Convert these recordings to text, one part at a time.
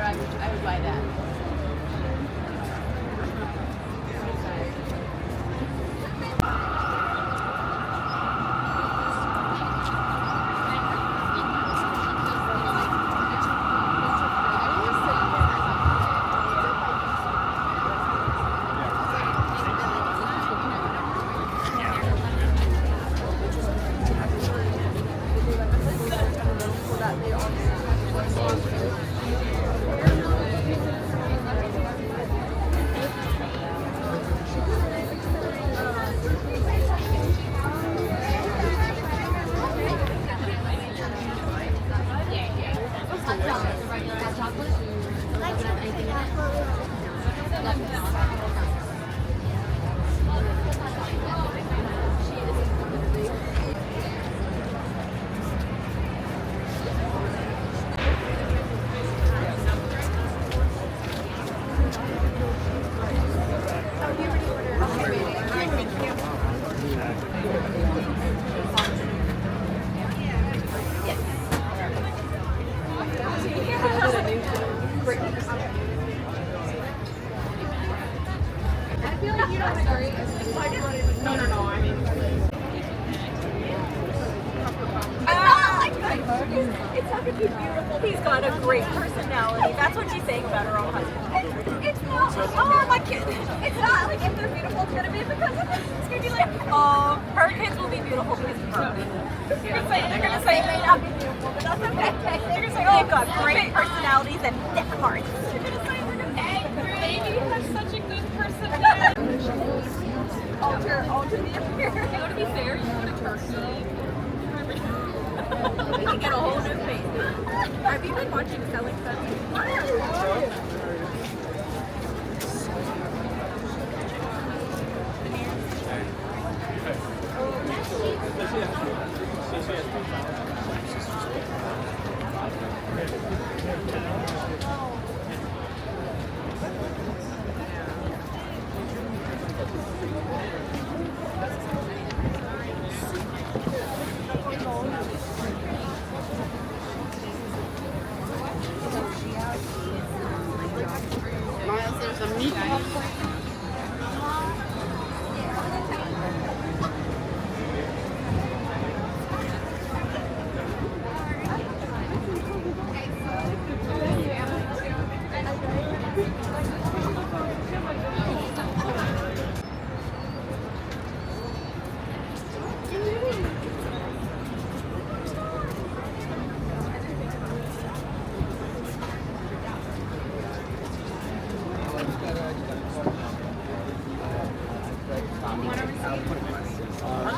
I would buy that. It's not gonna be beautiful. He's got a great personality. That's what she's saying about her own husband. It's not. Oh, my kid. It's not like if they're beautiful, it's gonna be because of it. It's gonna be like, oh, her kids will be beautiful because of her. They're gonna say they may not be beautiful, but that's okay. They're gonna say, oh, they've got great personalities and thick hearts. They're gonna say they're gonna say, baby has such a good personality. Alter the appearance. You know, to be fair, you go to Turkey. You can get a whole new face. Have you been watching Selling Sunset? Miles, there's a meatball.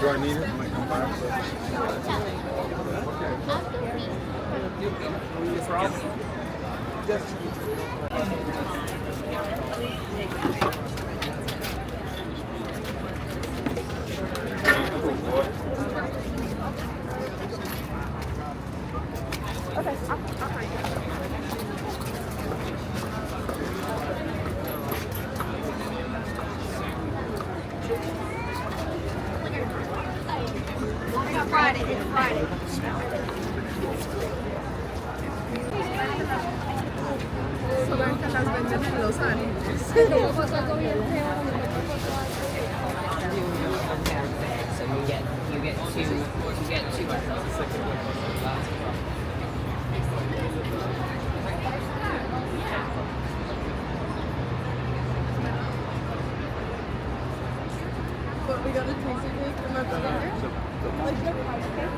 Do I need it? Friday. It's Friday. Solange las venden en Los Ángeles. So you get two But we got a tasty cake from our vendor. Like the price cake.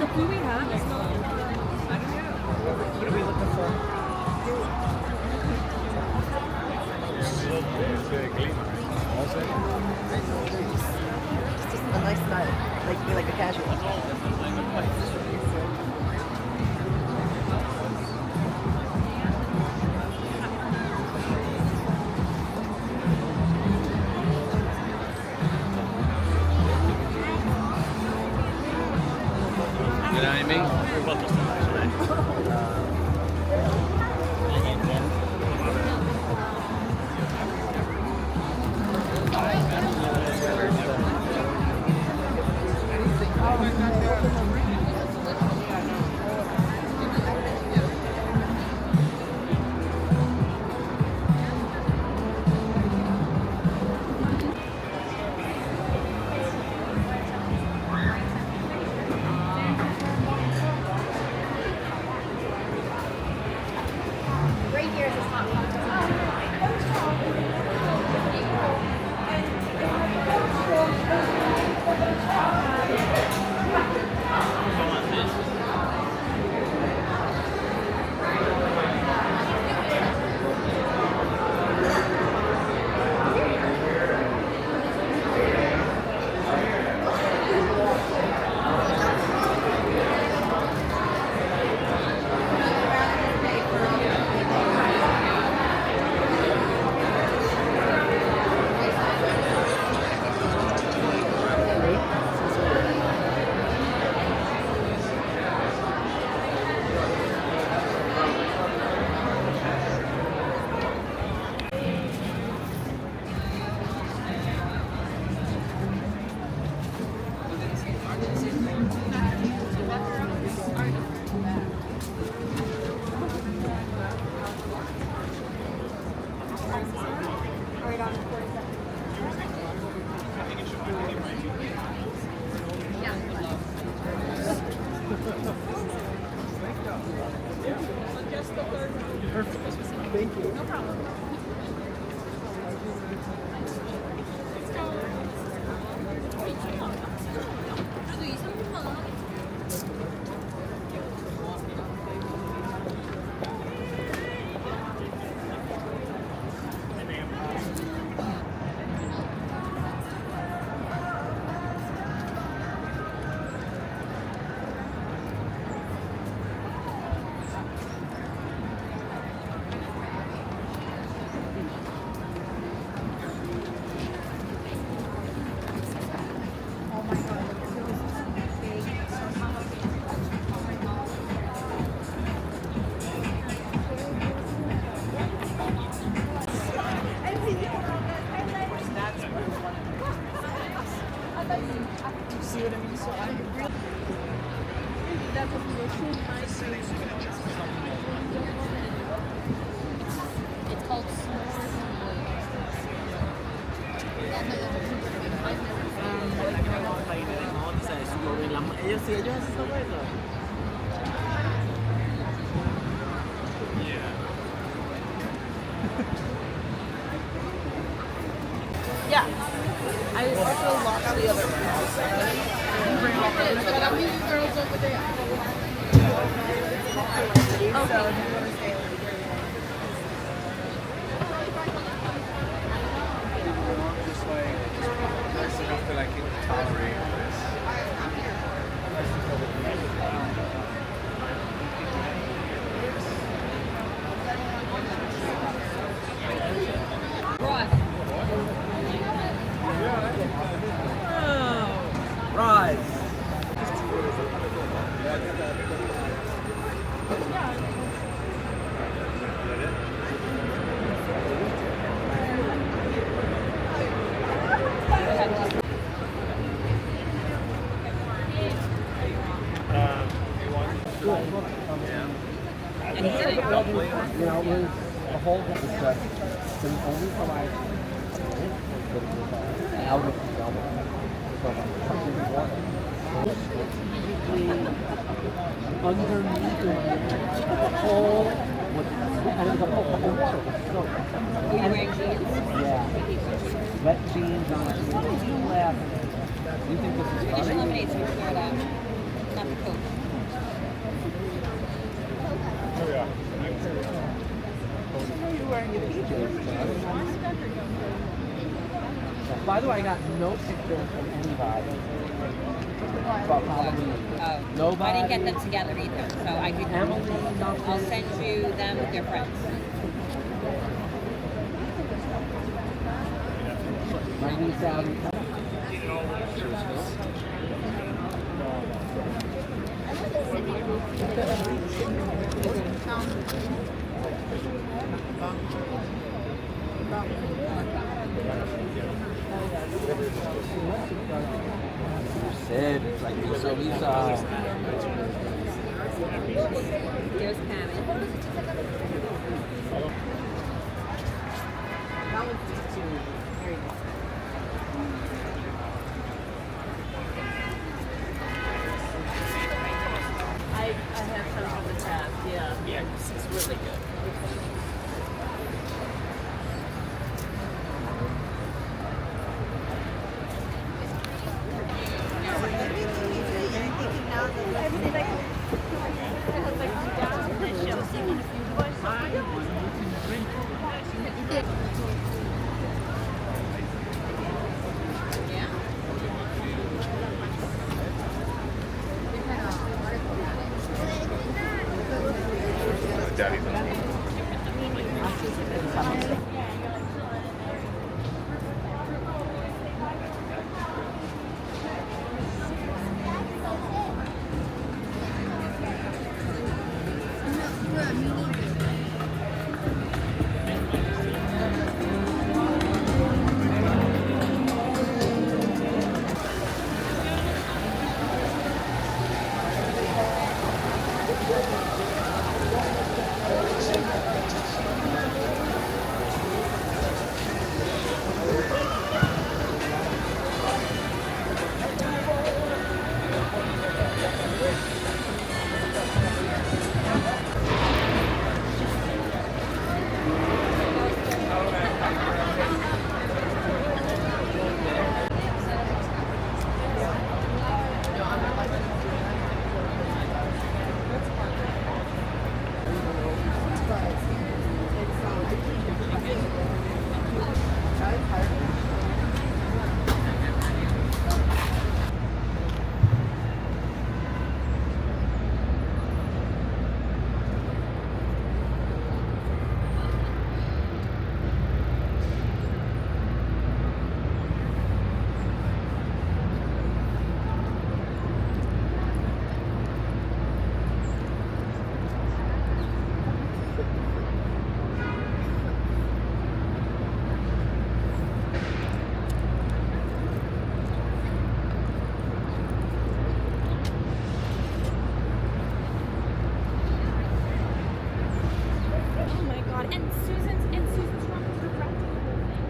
the food we have is not. I don't know. What are we looking for? It's just a nice style, like a casual. You know what I mean? Right here is a spot. Thank you. It's called Ellos sí, ellos hacen esa vuelta. Yeah. I also lost the other one. but I'm meeting girls over there. Just like nice enough to like tolerate this. Rise. You know, it was a whole different stuff. The only time I out of the double from something water. Underneath the whole with and it was a whole circle. Were you wearing jeans? Yeah. Wet jeans on. You laugh. You think this is It's funny? lemonade, so you wear that. Not the coat. wearing your PJs. By the way, I got no pictures from anybody about Halloween. Oh, Nobody. I didn't get them together either, so I could. Emily, I'll nothing. send you them with their friends. My niece out. Sid, like so he's There's Pam. I have some of the tab, yeah. Yeah, it's really good. Oh my god. And Susan's trying to direct the whole thing.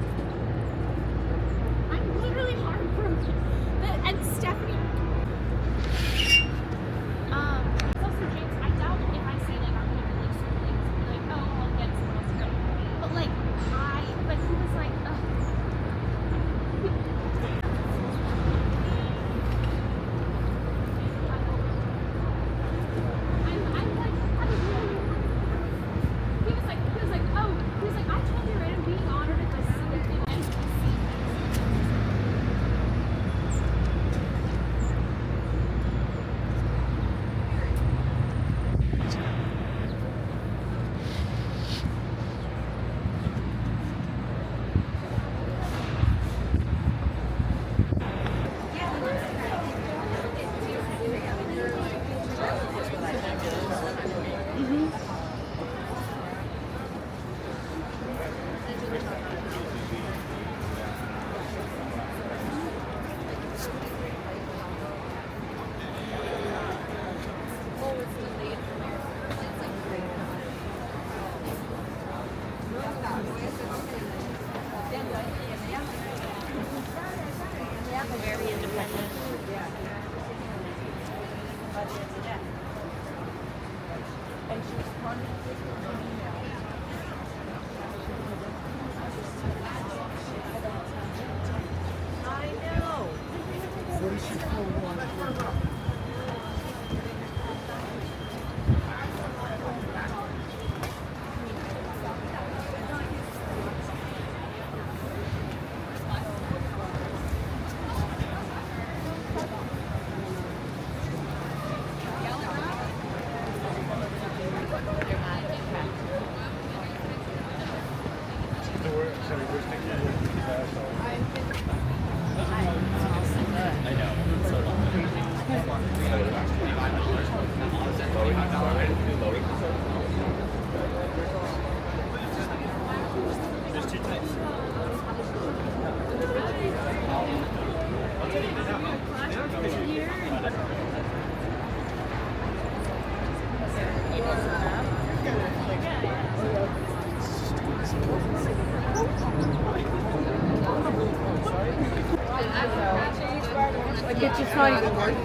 I'm literally heartbroken. And Stephanie. Also James, I doubt if I say like I'm gonna release certain things, be like, oh, I'll get someone else to go. But like but he was like, ugh. I told you, right? I'm being honored at this NPC. Very independent. I know. not even worth